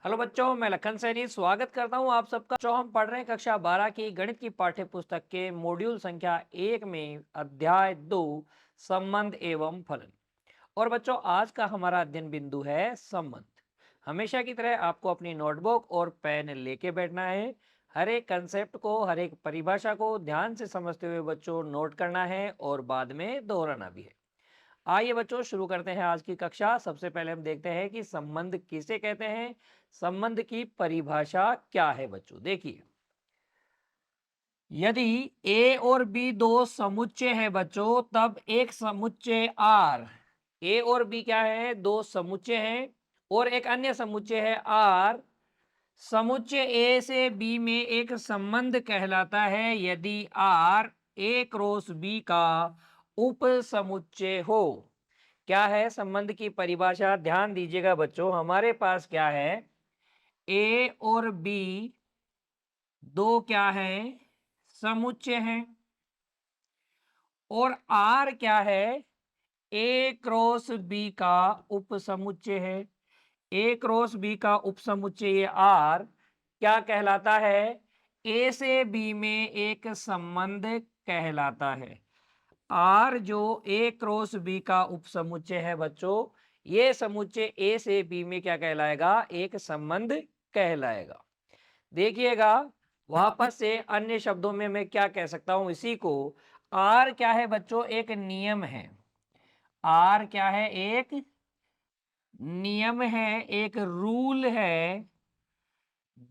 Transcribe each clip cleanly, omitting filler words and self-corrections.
Hello बच्चों, मैं लखन सैनी स्वागत करता हूं आप सबका। जो हम पढ़ रहे हैं कक्षा 12 की गणित की पाठ्य पुस्तक के मॉड्यूल संख्या 1 में अध्याय 2 संबंध एवं फलन। और बच्चों, आज का हमारा अध्ययन बिंदु है संबंध। हमेशा की तरह आपको अपनी नोटबुक और पेन लेके बैठना है। हर एक कंसेप्ट को, हर एक परिभाषा को ध्यान से समझते हुए बच्चों नोट करना है और बाद में दोहराना भी है। आइए बच्चों, शुरू करते हैं आज की कक्षा। सबसे पहले हम देखते हैं कि संबंध किसे कहते हैं, संबंध की परिभाषा क्या है। बच्चों देखिए, यदि ए और बी दो समुच्चय है बच्चों, तब एक समुच्चय आर, ए और बी क्या है, दो समुच्चय हैं, और एक अन्य समुच्चय है आर। समुच्चय ए से बी में एक संबंध कहलाता है यदि आर ए क्रॉस बी का उप समुच्चय हो। क्या है संबंध की परिभाषा, ध्यान दीजिएगा बच्चों। हमारे पास क्या है, ए और बी दो क्या है, समुच्चय हैं, और आर क्या है, ए क्रॉस बी का उपसमुच्चय है। ए क्रॉस बी का उपसमुच्चय ये आर क्या कहलाता है, ए से बी में एक संबंध कहलाता है। आर जो ए क्रॉस बी का उपसमुच्चय है बच्चों, ये समुच्चय ए से बी में क्या कहलाएगा, एक संबंध कहलाएगा। देखिएगा, वापस से अन्य शब्दों में मैं क्या कह सकता हूं इसी को, आर क्या है बच्चों, एक नियम है। आर क्या है, एक नियम है, एक रूल है,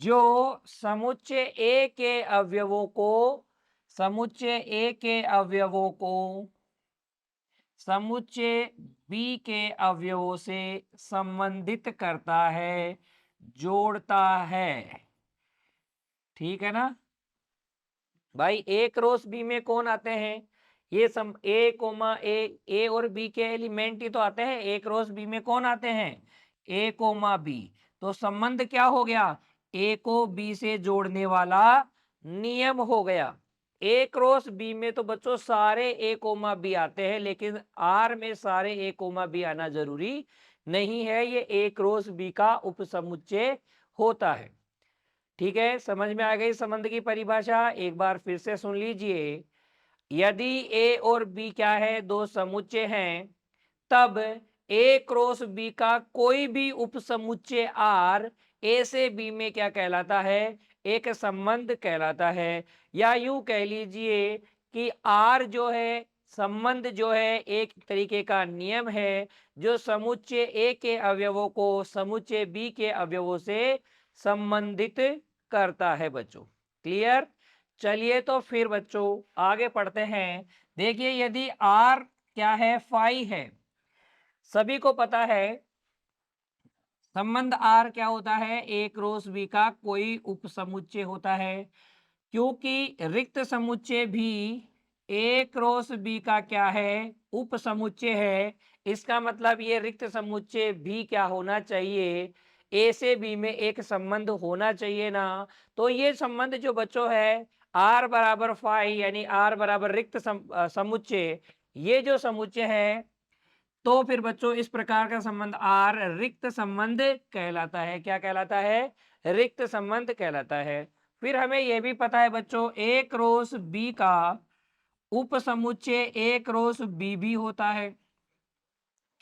जो समुच्चय ए के अवयवों को, समुच्चय ए के अवयवों को समुच्चय बी के अवयवों से संबंधित करता है, जोड़ता है। ठीक है ना भाई। ए क्रॉस बी में कौन आते हैं, ये ए कोमा ए और बी के एलिमेंट ही तो आते हैं। ए क्रॉस बी में कौन आते हैं, ए कोमा बी। तो संबंध क्या हो गया, ए को बी से जोड़ने वाला नियम हो गया। ए क्रॉस बी में तो बच्चों सारे ए कोमा बी आते हैं, लेकिन आर में सारे ए कोमा बी आना जरूरी नहीं है। ये ए क्रॉस बी का उपसमुच्चय होता है। ठीक है, समझ में आ गई संबंध की परिभाषा। एक बार फिर से सुन लीजिए, यदि ए और बी क्या है, दो समुच्चय हैं, तब ए क्रॉस बी का कोई भी उपसमुच्चय आर ए से बी में क्या कहलाता है, एक संबंध कहलाता है। या यूं कह लीजिए कि आर जो है, संबंध जो है, एक तरीके का नियम है जो समुच्चय ए के अवयवों को समुच्चय बी के अवयवों से संबंधित करता है। बच्चों क्लियर। चलिए तो फिर बच्चों आगे पढ़ते हैं। देखिए, यदि आर क्या है, फाई है। सभी को पता है संबंध आर क्या होता है, ए क्रॉस बी का कोई उपसमुच्चय होता है। क्योंकि रिक्त समुच्चय भी ए क्रॉस बी का क्या है, उपसमुच्चय है। इसका मतलब ये रिक्त समुच्चय भी क्या होना चाहिए, ए से बी में एक संबंध होना चाहिए ना। तो ये संबंध जो बच्चों है, आर बराबर फाई यानी आर बराबर रिक्त समुच्चय, ये जो समुच्चय है, तो फिर बच्चों इस प्रकार का संबंध आर रिक्त संबंध कहलाता है। क्या कहलाता है, रिक्त संबंध कहलाता है। फिर हमें यह भी पता है बच्चों, ए क्रॉस बी का उपसमुच्चय ए क्रॉस बी भी होता है।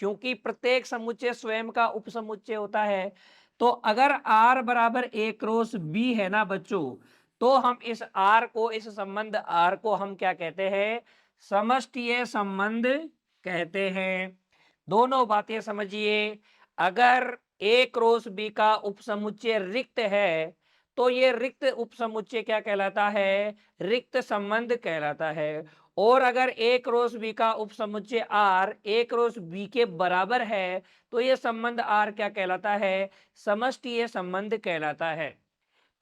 क्योंकि प्रत्येक समुच्चय स्वयं का उपसमुच्चय होता है। तो अगर आर बराबर ए क्रॉस बी है ना बच्चों, तो हम इस आर को, इस संबंध आर को हम क्या कहते हैं, समष्टीय संबंध कहते हैं। दोनों बातें समझिए। अगर ए क्रॉस बी का उपसमुच्चय रिक्त है, तो ये रिक्त उपसमुच्चय क्या कहलाता है, रिक्त संबंध कहलाता है। और अगर ए क्रॉस बी का उपसमुच्चय आर ए क्रॉस बी के बराबर है, तो ये संबंध आर क्या कहलाता है, समष्टीय संबंध कहलाता है।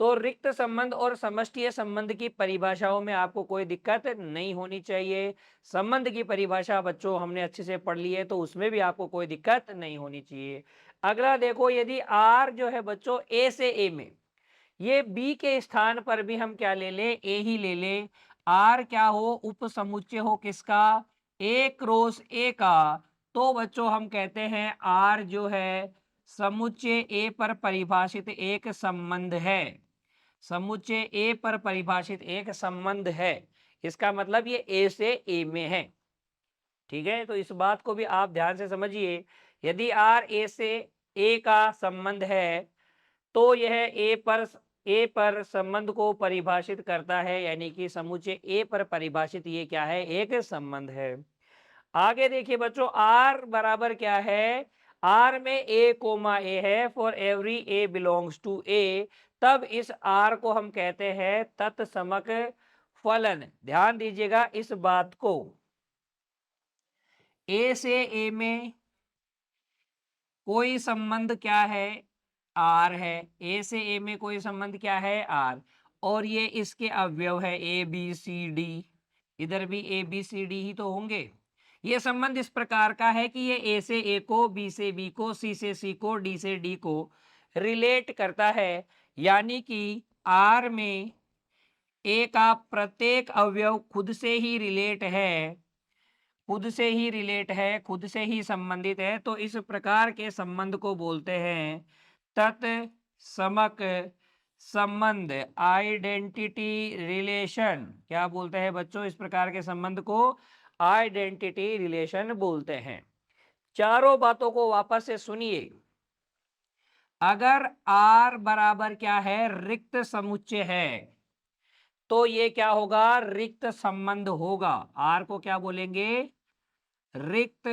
तो रिक्त संबंध और समष्टीय संबंध की परिभाषाओं में आपको कोई दिक्कत नहीं होनी चाहिए। संबंध की परिभाषा बच्चों हमने अच्छे से पढ़ ली है, तो उसमें भी आपको कोई दिक्कत नहीं होनी चाहिए। अगला देखो, यदि आर जो है बच्चों ए से ए में, ये बी के स्थान पर भी हम क्या ले लें, ए ही ले लें। आर क्या हो, उपसमुच्चय हो किसका, ए क्रॉस ए का। तो बच्चों हम कहते हैं आर जो है समुच्चय ए पर परिभाषित एक संबंध है। समुच्चय ए पर परिभाषित एक संबंध है, इसका मतलब ये ए से ए में है। ठीक है, तो इस बात को भी आप ध्यान से समझिए। यदि आर ए से ए का संबंध है तो यह ए पर संबंध को परिभाषित करता है, यानी कि समुच्चय ए पर परिभाषित ये क्या है, एक संबंध है। आगे देखिए बच्चों, आर बराबर क्या है, आर में ए कोमा ए है for every a belongs to a, तब इस आर को हम कहते हैं तत्समक फलन। ध्यान दीजिएगा इस बात को, ए से ए में कोई संबंध क्या है, आर है। ए से ए में कोई संबंध क्या है, आर, और ये इसके अवयव है ए बी सी डी, इधर भी ए बी सी डी ही तो होंगे। ये संबंध इस प्रकार का है कि ये ए से ए को, बी से बी को, सी से सी को, डी से डी को रिलेट करता है, यानी कि आर में ए का प्रत्येक अवयव खुद से ही रिलेट है, खुद से ही रिलेट है, खुद से ही संबंधित है। तो इस प्रकार के संबंध को बोलते हैं तत्समक संबंध, आइडेंटिटी रिलेशन। क्या बोलते हैं बच्चों, इस प्रकार के संबंध को आइडेंटिटी रिलेशन बोलते हैं। चारों बातों को वापस से सुनिए। अगर आर बराबर क्या है, रिक्त समुच्चय है, तो ये क्या होगा, रिक्त संबंध होगा। आर को क्या बोलेंगे, रिक्त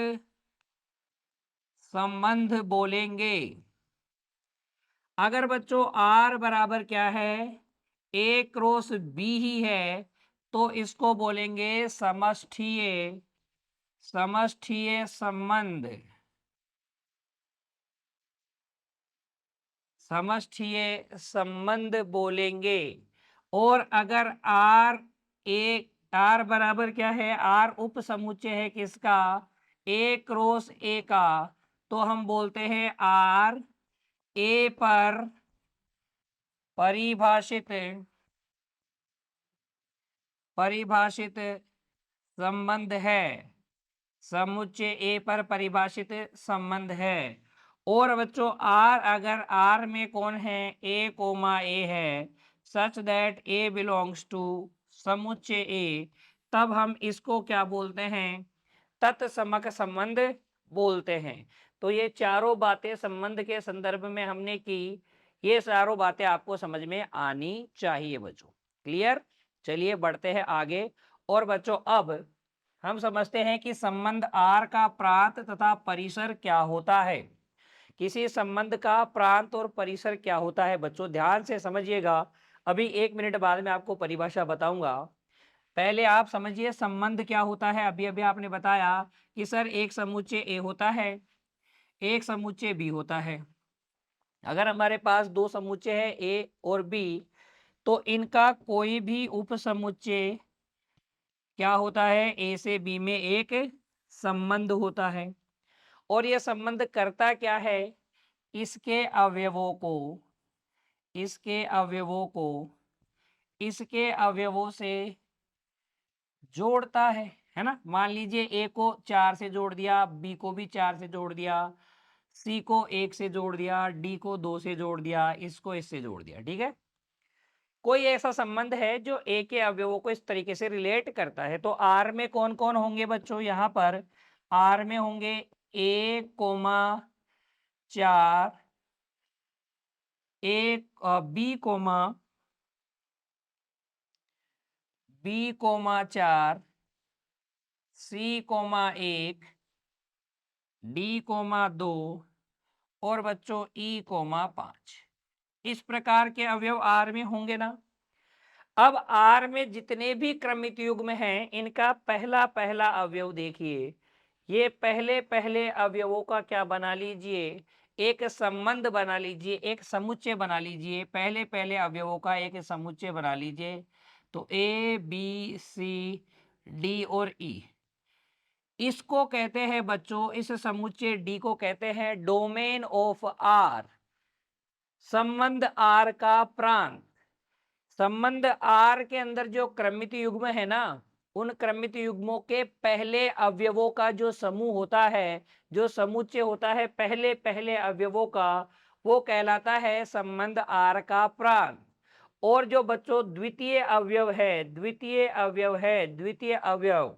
संबंध बोलेंगे। अगर बच्चों आर बराबर क्या है, ए क्रॉस बी ही है, तो इसको बोलेंगे समष्टीय, समष्टीय संबंध, समष्टीय संबंध बोलेंगे। और अगर आर बराबर क्या है, आर उप समुच्चय है किसका, ए क्रॉस ए का, तो हम बोलते हैं आर ए पर परिभाषित, परिभाषित संबंध है, समुच्चय ए पर परिभाषित संबंध है। और बच्चों आर, अगर आर में कौन है, ए कोमा ए है, such that A belongs to समुच्चय ए, तब हम इसको क्या बोलते हैं, तत्समक संबंध बोलते हैं। तो ये चारों बातें संबंध के संदर्भ में हमने की, ये चारों बातें आपको समझ में आनी चाहिए बच्चों। क्लियर, चलिए बढ़ते हैं आगे। और बच्चों अब हम समझते हैं कि संबंध आर का प्रांत तथा परिसर क्या होता है। किसी संबंध का प्रांत और परिसर क्या होता है बच्चों, ध्यान से समझिएगा। अभी 1 मिनट बाद में आपको परिभाषा बताऊंगा। पहले आप समझिए संबंध क्या होता है। अभी अभी आपने बताया कि सर एक समुच्चय ए होता है, एक समुच्चय बी होता है। अगर हमारे पास दो समुच्चय है ए और बी, तो इनका कोई भी उप समुच्चय क्या होता है, ए से बी में एक संबंध होता है। और यह संबंध करता क्या है, इसके अवयवों को, इसके अवयवों को इसके अवयवों से जोड़ता है ना। मान लीजिए ए को 4 से जोड़ दिया, बी को भी 4 से जोड़ दिया, सी को 1 से जोड़ दिया, डी को 2 से जोड़ दिया, इसको इससे जोड़ दिया। ठीक है, कोई ऐसा संबंध है जो ए के अवयवों को इस तरीके से रिलेट करता है। तो आर में कौन कौन होंगे बच्चों, यहाँ पर आर में होंगे ए coma 4, B comma 4, C comma 1, D coma 2, और बच्चों ई कोमा 5। इस प्रकार के अवयव आर में होंगे ना। अब आर में जितने भी क्रमित युग्म हैं, इनका पहला पहला अवयव देखिए। ये पहले पहले अवयवों का क्या बना लीजिए, एक संबंध बना लीजिए, एक समुच्चय बना लीजिए। पहले पहले अवयवों का एक समुच्चय बना लीजिए। तो ए बी सी डी और ई, इसको कहते हैं बच्चों, इस समुच्चय डी को कहते हैं डोमेन ऑफ आर, संबंध आर का प्रांत। संबंध आर के अंदर जो क्रमित युग्म है ना, उन क्रमित युग्मों के पहले अवयवों का जो समूह होता है, जो समुच्चय होता है पहले पहले अवयवों का, वो कहलाता है संबंध आर का प्रांत। और जो बच्चों द्वितीय अवयव है, द्वितीय अवयव,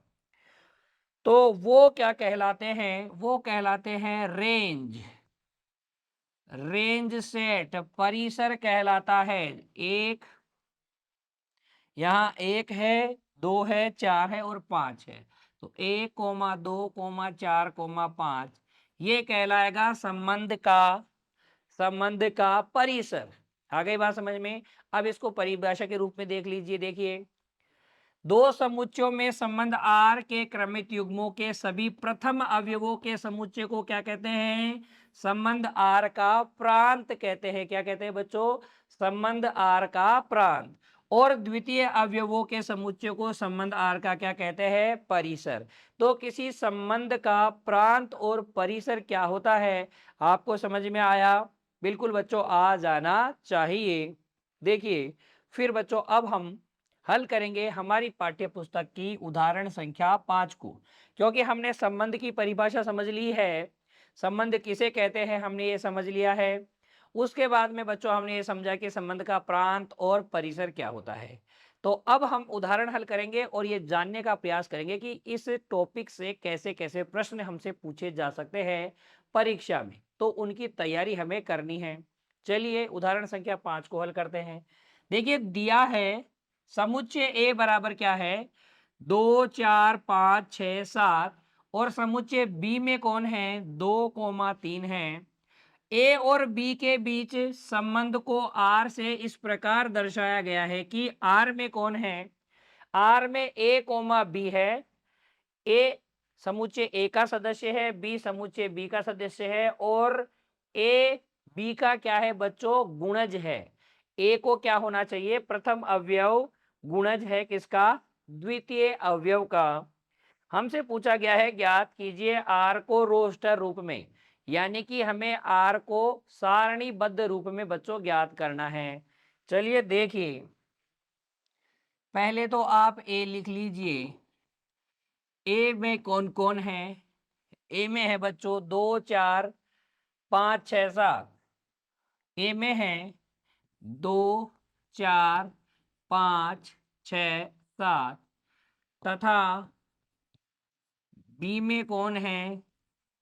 तो वो क्या कहलाते हैं? वो कहलाते हैं रेंज। रेंज सेट परिसर कहलाता है। एक, यहाँ 1 है, 2 है, 4 है और 5 है। तो 1, 2, 4, 5 ये कहलाएगा संबंध का परिसर। आ गई बात समझ में? अब इसको परिभाषा के रूप में देख लीजिए। देखिए, दो समुच्चयों में संबंध आर के क्रमित युग्मों के सभी प्रथम अवयवों के समुच्चय को क्या कहते हैं? संबंध आर का प्रांत कहते हैं। क्या कहते हैं बच्चों? संबंध आर का प्रांत। और द्वितीय अवयवों के समुच्चय को संबंध आर का क्या कहते हैं? परिसर। तो किसी संबंध का प्रांत और परिसर क्या होता है? आपको समझ में आया? बिल्कुल बच्चों, आ जाना चाहिए। देखिए, फिर बच्चों अब हम हल करेंगे हमारी पाठ्य पुस्तक की उदाहरण संख्या 5 को। क्योंकि हमने संबंध की परिभाषा समझ ली है, संबंध किसे कहते हैं हमने ये समझ लिया है। उसके बाद में बच्चों हमने ये समझा कि संबंध का प्रांत और परिसर क्या होता है। तो अब हम उदाहरण हल करेंगे और ये जानने का प्रयास करेंगे कि इस टॉपिक से कैसे कैसे प्रश्न हमसे पूछे जा सकते हैं परीक्षा में। तो उनकी तैयारी हमें करनी है। चलिए उदाहरण संख्या 5 को हल करते हैं। देखिए, दिया है समुच्चय ए बराबर क्या है? 2, 4, 5, 6, 7 और समुच्चय बी में कौन है? 2, 3 है। ए और बी के बीच संबंध को आर से इस प्रकार दर्शाया गया है कि आर में कौन है? आर में ए कोमा बी है। ए समुच्चय ए का सदस्य है, बी समुच्चय बी का सदस्य है और ए बी का क्या है बच्चों? गुणज है। ए को क्या होना चाहिए? प्रथम अवयव। गुणज है किसका? द्वितीय अवयव का। हमसे पूछा गया है ज्ञात कीजिए आर को रोस्टर रूप में, यानी कि हमें आर को सारणीबद्ध रूप में बच्चों ज्ञात करना है। चलिए देखिए, पहले तो आप ए लिख लीजिए। ए में कौन कौन है? ए में है बच्चों 2, 4, 5, 6, 7। ए में है 2, 4, 5, 6, 7 तथा बी में कौन है?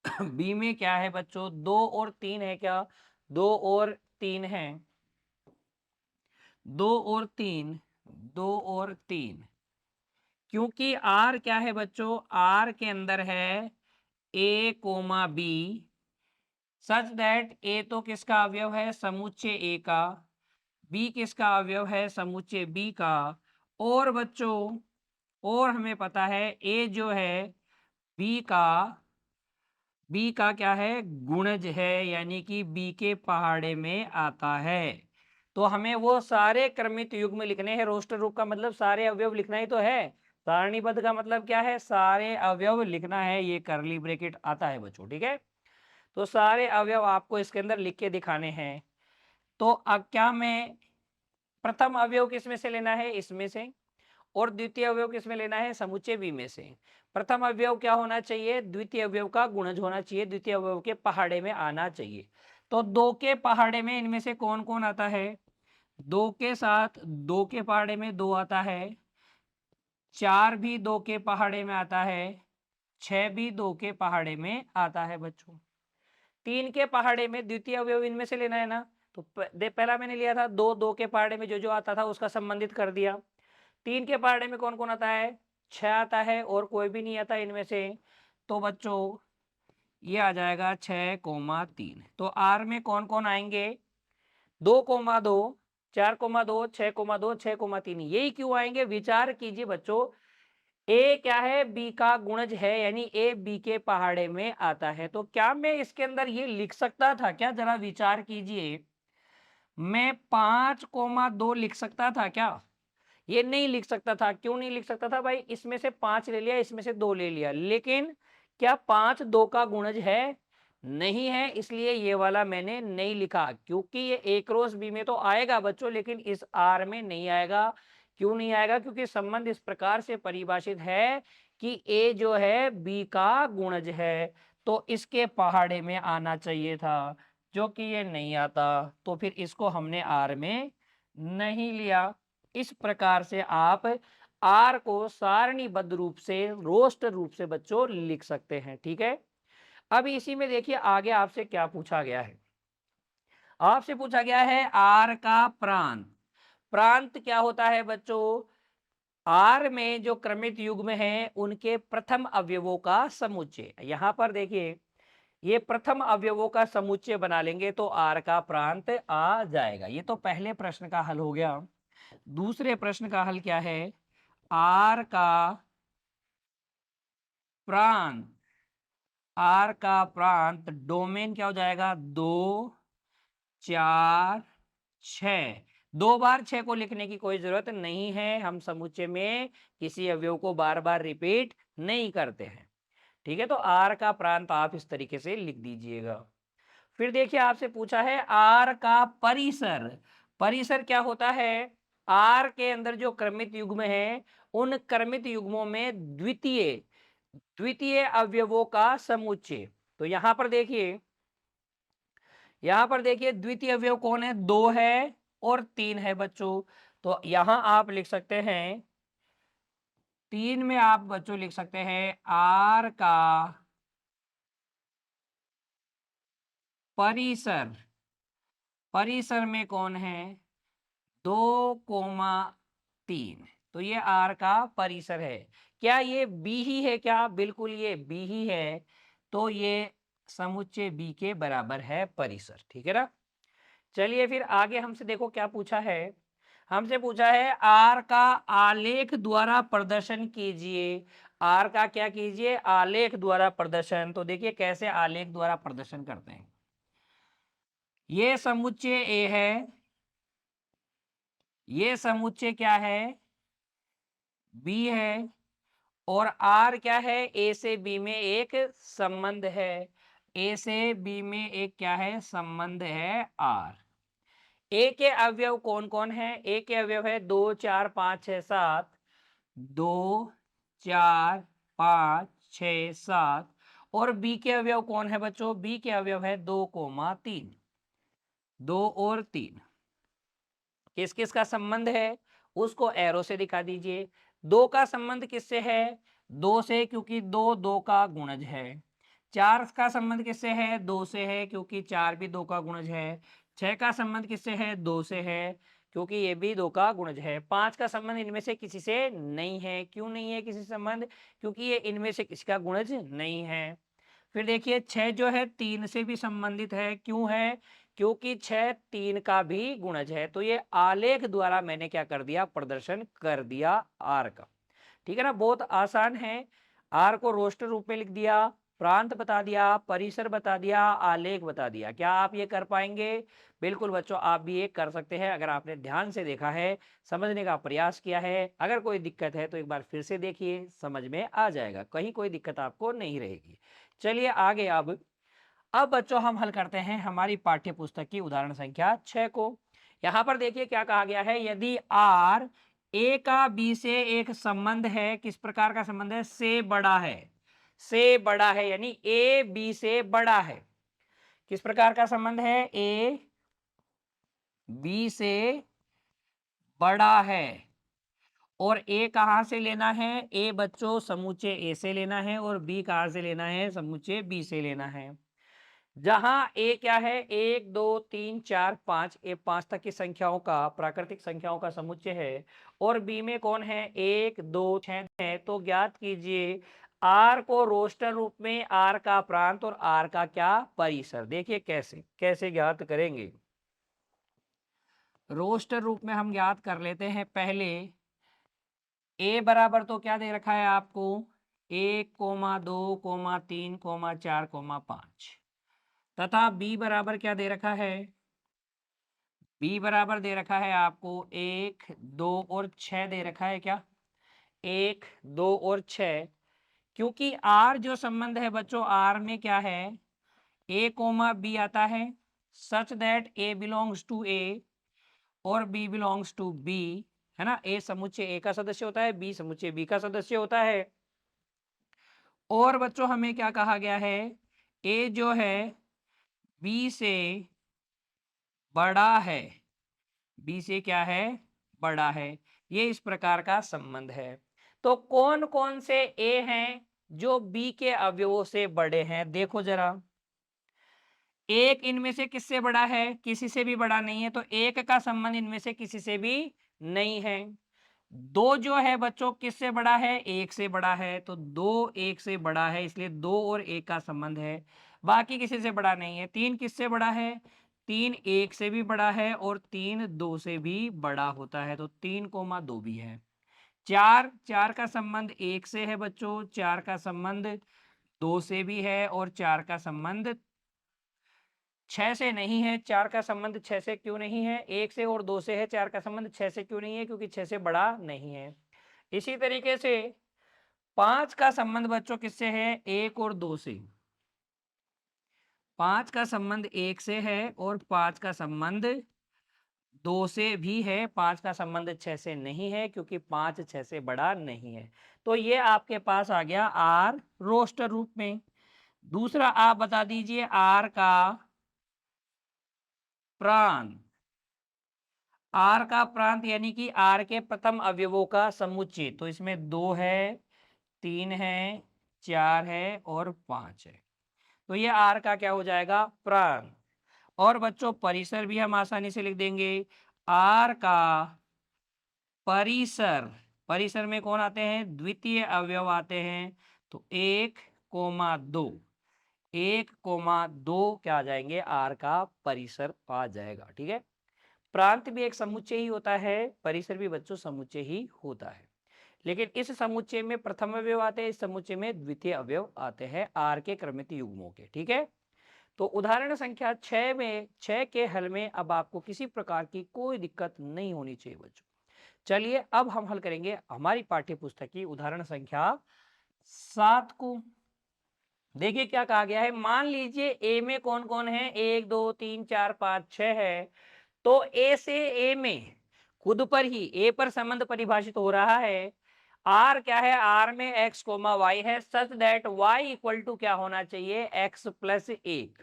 बी में क्या है बच्चों? 2 और 3 है। क्या? 2 और 3 है। 2 और 3, 2 और 3। क्योंकि आर क्या है बच्चों? आर के अंदर है ए कोमा बी, सच दैट ए तो किसका अवयव है? समुच्चय ए का। बी किसका अवयव है? समुच्चय बी का। और बच्चों, और हमें पता है ए जो है बी का, बी का क्या है? गुणज है, यानी कि बी के पहाड़े में आता है। तो हमें वो सारे क्रमित युग्म लिखने हैं। रोस्टर रूप का मतलब सारे अवयव लिखना ही तो है। सारणीबद्ध का मतलब क्या है? सारे अवयव लिखना है। ये करली ब्रैकेट आता है बच्चों, ठीक है। तो सारे अवयव आपको इसके अंदर लिख के दिखाने हैं। तो अब क्या मैं प्रथम अवयव किस में से लेना है? इसमें से। और द्वितीय अवयव किस में लेना है? समुच्चय बी में से। प्रथम अवयव क्या होना चाहिए? द्वितीय अवयव का गुणज होना चाहिए, द्वितीय अवयव के पहाड़े में आना चाहिए। तो 2 के पहाड़े में इनमें से कौन कौन आता है? 2 के साथ 2 के पहाड़े में 2 आता है, 4 भी 2 के पहाड़े में आता है, 6 भी 2 के पहाड़े में आता है बच्चों। 3 के पहाड़े में द्वितीय अवयव इनमें से लेना है ना। तो पहला मैंने लिया था 2, 2 के पहाड़े में जो जो आता था उसका संबंधित कर दिया। 3 के पहाड़े में कौन कौन आता है? 6 आता है और कोई भी नहीं आता इनमें से। तो बच्चों ये आ जाएगा 6, 3। तो आर में कौन कौन आएंगे? 2, 2, 4, 2, 6, 2, 6, 3। यही क्यों आएंगे? विचार कीजिए बच्चों। ए क्या है? बी का गुणज है, यानी ए बी के पहाड़े में आता है। तो क्या मैं इसके अंदर ये लिख सकता था क्या? जरा विचार कीजिए। मैं 5, 2 लिख सकता था क्या? ये नहीं लिख सकता था। क्यों नहीं लिख सकता था भाई? इसमें से 5 ले लिया, इसमें से 2 ले लिया, लेकिन क्या 5 2 का गुणज है? नहीं है। इसलिए ये वाला मैंने नहीं लिखा, क्योंकि ये ए क्रॉस बी में तो आएगा बच्चों, लेकिन इस आर में नहीं आएगा। क्यों नहीं आएगा? क्योंकि संबंध इस प्रकार से परिभाषित है कि ए जो है बी का गुणज है, तो इसके पहाड़े में आना चाहिए था, जो कि ये नहीं आता, तो फिर इसको हमने आर में नहीं लिया। इस प्रकार से आप आर को सारणीबद्ध रूप से, रोस्टर रूप से बच्चों लिख सकते हैं। ठीक है, अब इसी में देखिए आगे आपसे क्या पूछा गया है। आपसे पूछा गया है आर का प्रांत। प्रांत क्या होता है बच्चों? आर में जो क्रमित युग्म है उनके प्रथम अवयवों का समुच्चय। यहां पर देखिए, ये प्रथम अवयवों का समुच्चय बना लेंगे तो आर का प्रांत आ जाएगा। ये तो पहले प्रश्न का हल हो गया। दूसरे प्रश्न का हल क्या है? आर का प्रांत, आर का प्रांत डोमेन क्या हो जाएगा? 2 4 6। 2 बार 6 को लिखने की कोई जरूरत नहीं है, हम समुच्चय में किसी अवयव को बार बार रिपीट नहीं करते हैं। ठीक है, तो आर का प्रांत आप इस तरीके से लिख दीजिएगा। फिर देखिए आपसे पूछा है आर का परिसर। परिसर क्या होता है? आर के अंदर जो क्रमित युग्म है उन क्रमित युग्मों में द्वितीय द्वितीय अवयवों का समुच्चय। तो यहां पर देखिए द्वितीय अवयव कौन है? 2 है और 3 है बच्चों। तो यहां आप लिख सकते हैं, 3 में आप बच्चों लिख सकते हैं आर का परिसर। परिसर में कौन है? 2,3। तो ये आर का परिसर है। क्या ये बी ही है क्या? बिल्कुल ये बी ही है, तो ये समुच्चय बी के बराबर है परिसर। ठीक है ना। चलिए फिर आगे हमसे देखो क्या पूछा है। हमसे पूछा है आर का आलेख द्वारा प्रदर्शन कीजिए। आर का क्या कीजिए? आलेख द्वारा प्रदर्शन। तो देखिए कैसे आलेख द्वारा प्रदर्शन करते हैं। ये समुच्चय ए है, ये समुच्चय क्या है? बी है, और आर क्या है? ए से बी में एक संबंध है। ए से बी में एक क्या है? संबंध है आर। ए के अवयव कौन कौन है? ए के अवयव है 2 4 5 6 7। 2 4 5 6 7। और बी के अवयव कौन है बच्चों? बी के अवयव है 2,3। 2 और 3 किस किस का संबंध है उसको एरो से दिखा दीजिए। 2 का संबंध किससे है? 2 से, क्योंकि 2 2 का गुणज है। 4 का संबंध किससे है? 2 से है, क्योंकि 4 भी 2 का गुणज है। 6 का संबंध किससे है? 2 से है, क्योंकि ये भी 2 का गुणज है। 5 का संबंध इनमें से किसी से नहीं है। क्यों नहीं है किसी संबंध? क्योंकि ये इनमें से किसी का गुणज नहीं है। फिर देखिए 6 जो है 3 से भी संबंधित है। क्यों है? क्योंकि 6 3 का भी गुणज है। तो ये आलेख द्वारा मैंने क्या कर दिया? प्रदर्शन कर दिया आर का। ठीक है ना, बहुत आसान है। आर को रोस्टर रूप में लिख दिया, प्रांत बता दिया, परिसर बता दिया, आलेख बता दिया। क्या आप ये कर पाएंगे? बिल्कुल बच्चों, आप भी ये कर सकते हैं अगर आपने ध्यान से देखा है, समझने का प्रयास किया है। अगर कोई दिक्कत है तो एक बार फिर से देखिए, समझ में आ जाएगा, कहीं कोई दिक्कत आपको नहीं रहेगी। चलिए आगे। अब बच्चों हम हल करते हैं हमारी पाठ्य पुस्तक की उदाहरण संख्या 6 को। यहां पर देखिए क्या कहा गया है। यदि आर ए का बी से एक संबंध है, किस प्रकार का संबंध है? से बड़ा है। से बड़ा है यानी ए बी से बड़ा है। किस प्रकार का संबंध है? ए बी से बड़ा है। और ए कहां से लेना है? ए बच्चों समुच्चय ए से लेना है, और बी कहां से लेना है? समुच्चय बी से लेना है। जहां ए क्या है? 1 2 3 4 5, ये 5 तक की संख्याओं का, प्राकृतिक संख्याओं का समुच्चय है। और बी में कौन है? 1 2 6 है। तो ज्ञात कीजिए आर को रोस्टर रूप में, आर का प्रांत और आर का क्या? परिसर। देखिए कैसे कैसे ज्ञात करेंगे। रोस्टर रूप में हम ज्ञात कर लेते हैं। पहले ए बराबर तो क्या दे रखा है आपको? 1,2,3,4,5 तथा बी बराबर क्या दे रखा है? बी बराबर दे रखा है आपको 1 2 और 6 दे रखा है। क्या? 1 2 और 6। क्योंकि आर जो संबंध है बच्चों, आर में क्या है? ए कोमा बी आता है, such that A belongs to a और बी बिलोंग्स टू बी। है ना। ए समुच्चय ए का सदस्य होता है, बी समुच्चय बी का सदस्य होता है। और बच्चों हमें क्या कहा गया है, ए जो है बी से बड़ा है, बी से क्या है, बड़ा है। ये इस प्रकार का संबंध है। तो कौन कौन से ए हैं जो बी के अवयवों से बड़े हैं, देखो जरा। एक इनमें से किससे बड़ा है, किसी से भी बड़ा नहीं है, तो एक का संबंध इनमें से किसी से भी नहीं है। दो जो है बच्चों किससे बड़ा है, एक से बड़ा है, तो दो एक से बड़ा है, इसलिए दो और एक का संबंध है। बाकी किसी से बड़ा नहीं है। तीन किससे बड़ा है, तीन एक से भी बड़ा है और तीन दो से भी बड़ा होता है, तो 3,2 भी है। चार, चार का संबंध एक से है बच्चों, चार का संबंध दो से भी है और चार का संबंध 6 से नहीं है। चार का संबंध 6 से क्यों नहीं है, एक से और दो से है, चार का संबंध 6 से क्यों नहीं है, क्योंकि 6 से बड़ा नहीं है। इसी तरीके से 5 का संबंध बच्चों किससे है, एक और दो से। 5 का संबंध एक से है और 5 का संबंध दो से भी है। 5 का संबंध 6 से नहीं है क्योंकि 5 6 से बड़ा नहीं है। तो ये आपके पास आ गया आर रोस्टर रूप में। दूसरा आप बता दीजिए आर का प्रांत। आर का प्रांत यानी कि आर के प्रथम अवयवों का समुच्चय। तो इसमें 2 है, 3 है, 4 है और 5 है। तो ये आर का क्या हो जाएगा, प्रांत। और बच्चों परिसर भी हम आसानी से लिख देंगे। आर का परिसर, परिसर में कौन आते हैं, द्वितीय अवयव आते हैं। तो 1,2, 1,2 क्या आ जाएंगे, आर का परिसर आ जाएगा। ठीक है। प्रांत भी एक समुच्चय ही होता है, परिसर भी बच्चों समुच्चय ही होता है, लेकिन इस समुच्चय में प्रथम अवयव आते हैं, इस समुच्चय में द्वितीय अवयव आते हैं आर के क्रमित युग्मों के। ठीक है। तो उदाहरण संख्या 6 में, 6 के हल में अब आपको किसी प्रकार की कोई दिक्कत नहीं होनी चाहिए बच्चों। चलिए अब हम हल करेंगे हमारी पाठ्य पुस्तक की उदाहरण संख्या 7 को। देखिए क्या कहा गया है, मान लीजिए ए में कौन कौन है, 1 2 3 4 5 6 है। तो ए से ए में खुद पर ही ए पर संबंध परिभाषित हो रहा है। आर क्या है, आर में एक्स कोमा वाई है, such that Y equal to क्या होना चाहिए, एक्स प्लस 1।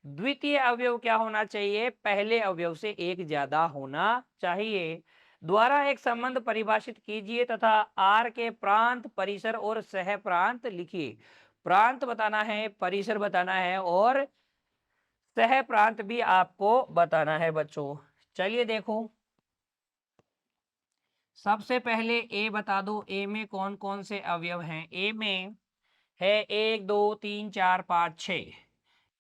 द्वितीय अवयव क्या होना चाहिए, पहले अवयव से एक ज्यादा होना चाहिए। द्वारा एक संबंध परिभाषित कीजिए तथा आर के प्रांत, परिसर और सह प्रांत लिखिए। प्रांत बताना है, परिसर बताना है और सह प्रांत भी आपको बताना है बच्चों। चलिए देखो, सबसे पहले ए बता दो, ए में कौन कौन से अवयव हैं। ए में है 1 2 3 4 5 6,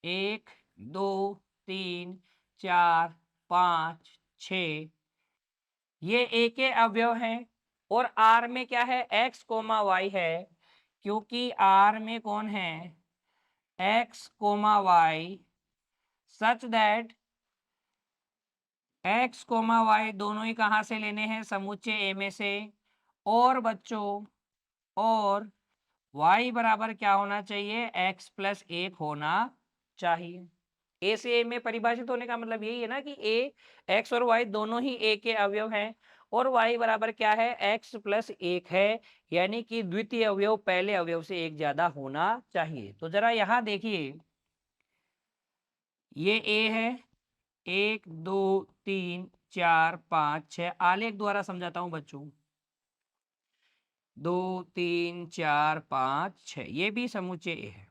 1 2 3 4 5 6, ये ए के अवयव हैं। और आर में क्या है, एक्स कोमा वाई है, क्योंकि आर में कौन है, X comma Y, such that X comma Y दोनों ही कहां से लेने हैं, समुच्चय ए में से। और बच्चों, और y बराबर क्या होना चाहिए, x प्लस 1 होना चाहिए। ए से ए में परिभाषित होने का मतलब यही है ना कि ए, एक्स और y दोनों ही ए के अवयव हैं और y बराबर क्या है, x प्लस 1 है, यानी कि द्वितीय अवयव पहले अवयव से एक ज्यादा होना चाहिए। तो जरा यहां देखिए, ये ए है, 1 2 3 4 5 6, आलेख द्वारा समझाता हूं बच्चों, 2 3 4 5 6, ये भी समुच्चय ए है।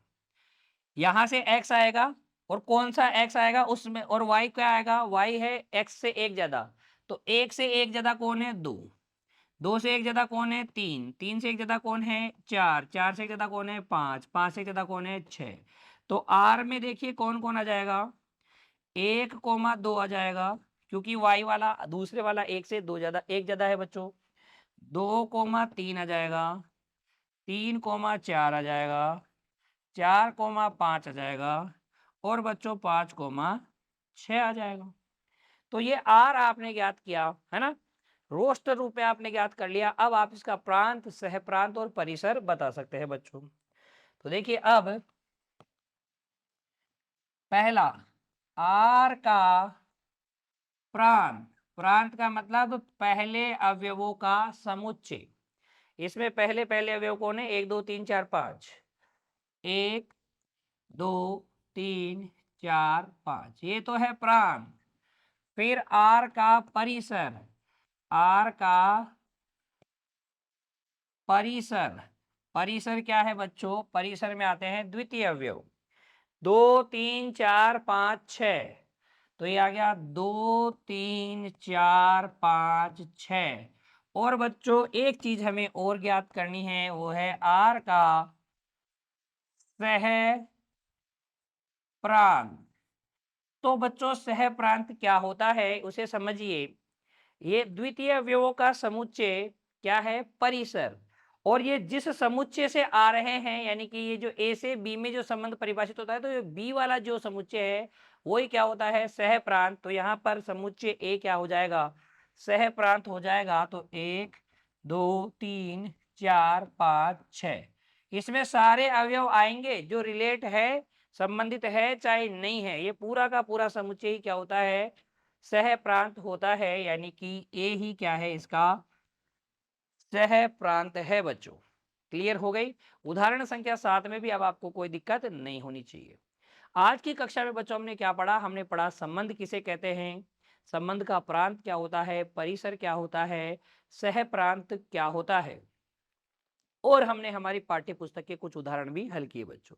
यहां से x आएगा और कौन सा x आएगा उसमें, और y क्या आएगा, y है x से एक ज्यादा। तो एक से एक ज्यादा कौन है, 2, 2 से एक ज्यादा कौन है, 3, 3 से एक ज्यादा कौन है, 4, 4 से एक ज्यादा कौन है, 5, 5 से एक ज्यादा कौन है, 6। तो r में देखिए कौन कौन आ जाएगा, 1,2 आ जाएगा, क्योंकि y वाला दूसरे वाला एक से दो ज्यादा, एक ज्यादा है बच्चों। 2,3 आ जाएगा, 3,4 आ जाएगा, 4,5 आ जाएगा और बच्चों 5,6 आ जाएगा। तो ये आर आपने ज्ञात किया है ना, रोस्टर रूप में आपने ज्ञात कर लिया। अब आप इसका प्रांत, सह प्रांत और परिसर बता सकते हैं बच्चों। तो देखिए अब पहला, आर का प्रांत, प्रांत का मतलब पहले अवयवों का समुच्चय। इसमें पहले पहले अवयव कौन है? 1 2 3 4 5। 1 2 3 4 5, ये तो है प्रांत। फिर आर का परिसर। आर का परिसर। परिसर क्या है बच्चों? परिसर में आते हैं द्वितीय अवयव। 2 3 4 5 6, तो ये आ गया 2 3 4 5 6। और बच्चों एक चीज हमें और ज्ञात करनी है, वो है आर का सह प्रांत। तो बच्चों सह प्रांत क्या होता है उसे समझिए। ये द्वितीय अवयवों का समुच्चय क्या है? परिसर। और ये जिस समुच्चय से आ रहे हैं, यानी कि ये जो ए से बी में जो संबंध परिभाषित होता है, तो ये बी वाला जो समुच्चय है वही क्या होता है? सह प्रांत। तो यहाँ पर समुच्चय ए क्या हो जाएगा? सह प्रांत हो जाएगा। तो 1 2 3 4 5 6, इसमें सारे अवयव आएंगे जो रिलेट है, संबंधित है चाहे नहीं है। ये पूरा का पूरा समुच्चय ही क्या होता है? सह प्रांत होता है। यानी कि ए ही क्या है? इसका सह प्रांत है बच्चों। क्लियर हो गई? उदाहरण संख्या 7 में भी अब आपको कोई दिक्कत नहीं होनी चाहिए। आज की कक्षा में बच्चों हमने क्या पढ़ा? हमने पढ़ा संबंध किसे कहते हैं, संबंध का प्रांत क्या होता है, परिसर क्या होता है, सह प्रांत क्या होता है, और हमने हमारी पाठ्य पुस्तक के कुछ उदाहरण भी हल किए बच्चों।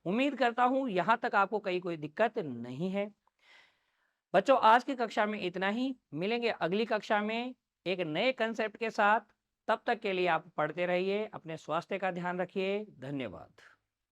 उम्मीद करता हूं यहां तक आपको कहीं कोई दिक्कत नहीं है। बच्चों आज की कक्षा में इतना ही। मिलेंगे अगली कक्षा में एक नए कंसेप्ट के साथ। तब तक के लिए आप पढ़ते रहिए, अपने स्वास्थ्य का ध्यान रखिए। धन्यवाद।